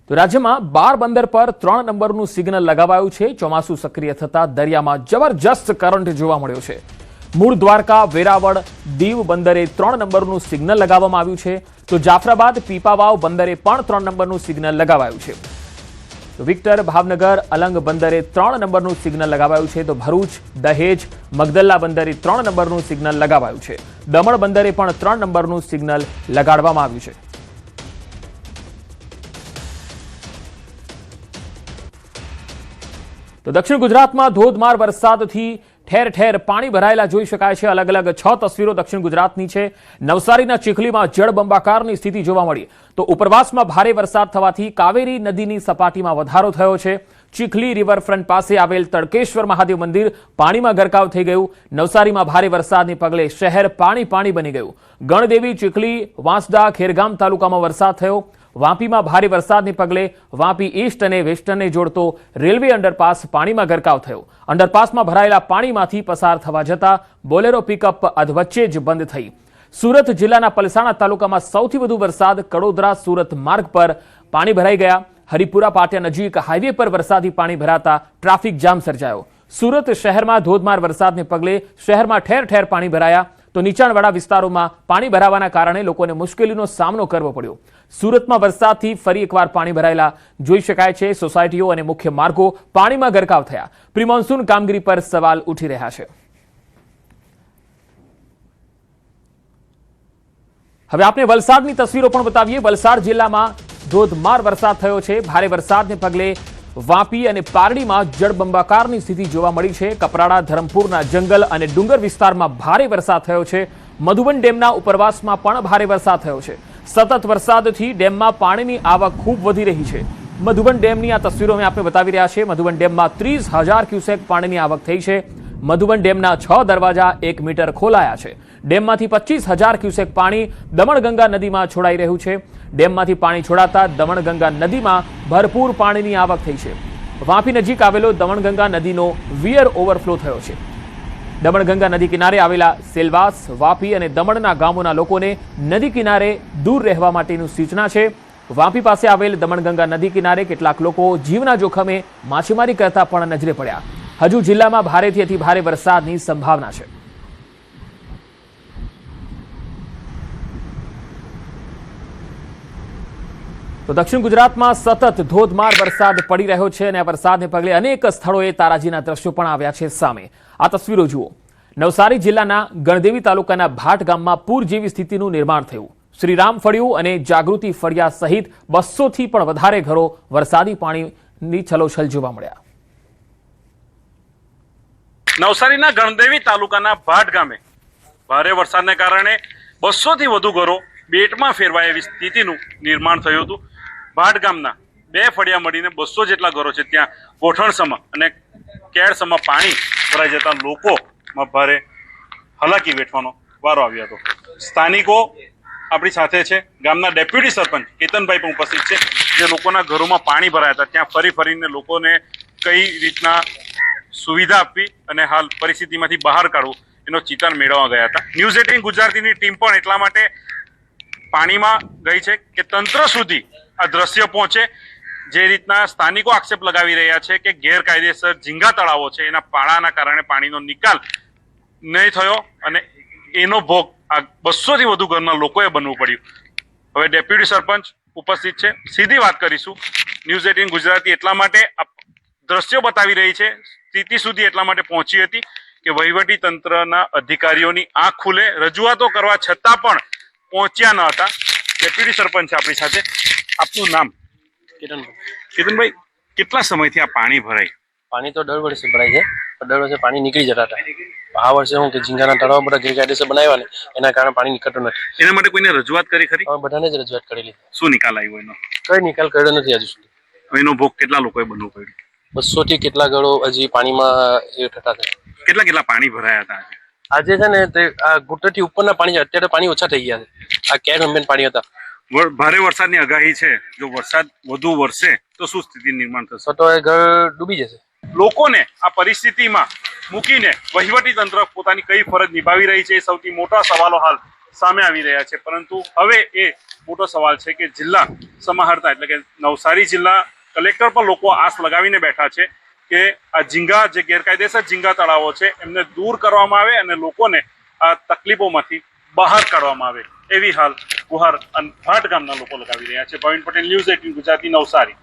તો રાજ્યમાં 12 બંદર પર 3 નંબરનું સિગ્નલ લગાવાયું છે। ચોમાસું સક્રિય થતા દરિયામાં જબરજસ્ત કરંટ જોવા મળ્યો છે। મૂળ દ્વારકા, વેરાવળ, દીવ બંદરે 3 નંબરનું સિગ્નલ લગાવવામાં આવ્યું છે। તો જાફરાબાદ, પીપાવાવ બંદરે પણ 3 નંબરનું સિગ્નલ લગાવાયું છે। તો વિક્ટર, ભાવનગર, અલંગ બંદરે 3 નંબરનું સિગ્નલ લગાવાયું છે। તો ભરૂચ, દહેજ, મગદલ્લા બંદરે 3 નંબરનું સિગ્નલ લગાવાયું છે। દમણ બંદરે પણ 3 નંબરનું સિગ્નલ લગાડવામાં આવ્યું છે। તો દક્ષિણ ગુજરાતમાં ધોધમાર વરસાદથી ઠેર ઠેર પાણી ભરાયેલા જોઈ શકાય છે। અલગ અલગ 6 તસવીરો દક્ષિણ ગુજરાતની છે। નવસારીના ચીખલીમાં જળબંબાકારની સ્થિતિ જોવા મળી। તો ઉપરવાસમાં ભારે વરસાદ થવાથી કાવેરી નદીની સપાટીમાં વધારો થયો છે। ચીખલી રિવરફ્રન્ટ પાસે આવેલ તડકેશ્વર મહાદેવ મંદિર પાણીમાં ગરકાવ થઈ ગયું। નવસારીમાં ભારે વરસાદને પગલે શહેર પાણી બની ગયું। ગણદેવી, ચીખલી, વાંસદા, ખેરગામ તાલુકામાં વરસાદ થયો। વાપીમાં ભારે વરસાદને પગલે વાપી ઈસ્ટ અને વેસ્ટર્નને જોડતો રેલવે અંડરપાસ પાણીમાં ગરકાવ થયો। અંડરપાસમાં ભરાયેલા પાણીમાંથી પસાર થવા જતા બોલેરો પિકઅપ અધવચ્ચે જ બંધ થઈ। સુરત જિલ્લાના પલસાણા તાલુકામાં સૌથી વધુ વરસાદ કડોદરા સુરત માર્ગ પર પાણી ભરાઈ ગયા। હરિપુરા પાટિયા નજીક હાઈવે પર વરસાદી પાણી ભરાતા ટ્રાફિક જામ સર્જાયો। સુરત શહેરમાં ધોધમાર વરસાદને પગલે શહેરમાં ઠેર ઠેર પાણી ભરાયા। તો નીચાણવાળા વિસ્તારોમાં પાણી ભરાવાના કારણે લોકોને મુશ્કેલીનો સામનો કરવો પડ્યો। સુરતમાં વરસાદથી ફરી એકવાર પાણી ભરાયેલા જોઈ શકાય છે। સોસાયટીઓ અને મુખ્ય માર્ગો પાણીમાં ગરકાવ થયા। પ્રી મોન્સૂન કામગીરી પર સવાલ ઉઠી રહ્યા છે। હવે આપણે વલસાડની તસવીરો પણ બતાવીએ। વલસાડ જિલ્લામાં ધોધમાર વરસાદ થયો છે। ભારે વરસાદને પગલે વાપી અને પારડીમાં જળબંબાકારની સ્થિતિ જોવા મળી છે। કપરાડા, ધરમપુરના જંગલ અને ડુંગર વિસ્તારમાં ભારે વરસાદ થયો છે। મધુબન ડેમના ઉપરવાસમાં પણ ભારે વરસાદ થયો છે। સતત વરસાદથી ડેમમાં પાણીની આવક ખૂબ વધી રહી છે। મધુબન ડેમની આ તસવીરો અમે આપને બતાવી રહ્યા છીએ। મધુબન ડેમમાં 30,000 ક્યુસેક પાણીની આવક થઈ છે। મધુબન ડેમના 6 દરવાજા 1 મીટર ખોલાયા છે। ડેમમાંથી 25,000 ક્યુસેક પાણી દમણગંગા નદીમાં છોડાઈ રહ્યું છે। ડેમમાંથી પાણી છોડાતા દમણગંગા નદીમાં ભરપૂર પાણીની આવક થઈ છે। વાપી નજીક આવેલો દમણગંગા નદીનો વિયર ઓવરફ્લો થયો છે। દમણગંગા નદી કિનારે આવેલા સેલવાસ, વાપી અને દમણના ગામોના લોકોને નદી કિનારે દૂર રહેવા માટેની સૂચના છે। વાપી પાસે આવેલ દમણગંગા નદી કિનારે કેટલાક લોકો જીવના જોખમે માછીમારી કરતા પણ નજરે પડ્યા। હજુ જિલ્લામાં ભારેથી અતિ ભારે વરસાદની સંભાવના છે। તો દક્ષિણ ગુજરાતમાં સતત ધોધમાર વરસાદ પડી રહ્યો છે અને આ વરસાદને પગલે અનેક સ્થળોએ તારાજીના દ્રશ્યો પણ આવ્યા છે સામે। આ તસવીરો જુઓ। નવસારી જિલ્લાના ગણદેવી તાલુકાના ભાટ ગામમાં પૂર જેવી સ્થિતિનું નિર્માણ થયું। શ્રીરામ ફળિયું અને જાગૃતિ ફળિયા સહિત 200થી પણ વધારે ઘરો વરસાદી પાણીની છલોછલ જોવા મળ્યા। નવસારીના ગણદેવી તાલુકાના ભાટ ગામે ભારે વરસાદને કારણે 200થી વધુ ઘરો બેટમાં ફેરવાય એવી સ્થિતિનું નિર્માણ થયું હતું। ભાટ ગામના 2 ફળિયા મળીને 200 જેટલા ઘરો છે। ત્યાં ગોઠણસમાં અને કેળસમાં પાણી ભરાઈ જતા લોકોમાં ભારે હાલાકી વેઠવાનો વારો આવ્યો હતો। સ્થાનિકો આપણી સાથે છે। ગામના ડેપ્યુટી સરપંચ કેતનભાઈ પણ ઉપસ્થિત છે, જે લોકોના ઘરોમાં પાણી ભરાયા હતા ત્યાં ફરીને લોકોને કઈ રીતના સુવિધા આપવી અને હાલ પરિસ્થિતિમાંથી બહાર કાઢવું એનો ચિતાર મેળવવા ગયા હતા। ન્યૂઝ 18 ગુજરાતીની ટીમ પણ એટલા માટે પાણીમાં ગઈ છે કે તંત્ર સુધી આ દ્રશ્ય પહોંચે। જે રીતના સ્થાનિકો આક્ષેપ લગાવી રહ્યા છે કે ગેરકાયદેસર ઝીંગા તળાવો છે એના પાળાના કારણે પાણીનો નિકાલ નહીં થયો અને એનો ભોગ આ 200થી વધુ ઘરના લોકોએ બનવું પડ્યું। હવે ડેપ્યુટી સરપંચ ઉપસ્થિત છે, સીધી વાત કરીશું। ન્યૂઝ 18 ગુજરાતી એટલા માટે દ્રશ્યો બતાવી રહી છે, સ્થિતિ સુધી એટલા માટે પહોંચી હતી કે વહીવટી તંત્રના અધિકારીઓની આંખ ખુલે, રજૂઆતો કરવા છતાં પણ પહોંચ્યા ન હતા। ડેપ્યુટી સરપંચ આપણી સાથે, આપનું નામ? કેતનભાઈ, કેટલા સમયથી આ પાણી ભરાય? પાણી તો દર વર્ષે ભરાય છે, પણ દર વર્ષે પાણી નીકળી જતા હતા। આ વર્ષે હું કે ઝીંગાના તળાવ બધા ગેરકાયદેસર બનાવ્યા ને એના કારણે પાણી નીકળતું નથી। એના માટે કોઈને રજૂઆત કરી ખરી? બધાને જ રજૂઆત કરેલી। શું નિકાલ આવ્યો એનો? કઈ નિકાલ કર્યો નથી હજુ સુધી। એનો ભોગ કેટલા લોકોએ બનવું પડ્યું? 200થી કેટલા ઘરો હજી પાણીમાં એ થતા છે। કેટલા પાણી ભરાયા હતા આજે છે ને તે આ ઘૂંટણથી ઉપરના પાણી છે, અત્યારે પાણી ઓછા થઈ ગયા છે। આ કેર હંમેન પાણી હતા। ભારે વરસાદની આગાહી છે, જો વરસાદ વધુ વરસે તો શું સ્થિતિ નિર્માણ થશે? તો એ ઘર ડૂબી જશે। લોકોને આ પરિસ્થિતિમાં મૂકીને વહીવટી તંત્ર પોતાની કઈ ફરજ નિભાવી રહી છે એ સૌથી મોટા સવાલો હાલ સામે આવી રહ્યા છે, પરંતુ હવે એ મોટો સવાલ છે કે જિલ્લા સમાહર્તા એટલે કે નવસારી જિલ્લા કલેક્ટર પર લોકો આસ લગાવીને બેઠા છે કે આ ઝીંગા જે ગેરકાયદેસર ઝીંગા તળાવો છે એમને દૂર કરવામાં આવે અને લોકોને આ તકલીફોમાંથી બહાર કાઢવામાં આવે એવી હાલ ગુહાર ભાટ ગામના લોકો લગાવી રહ્યા છે. પ્રવીણ પટેલ, ન્યૂઝ 18 ગુજરાતી, નવસારી.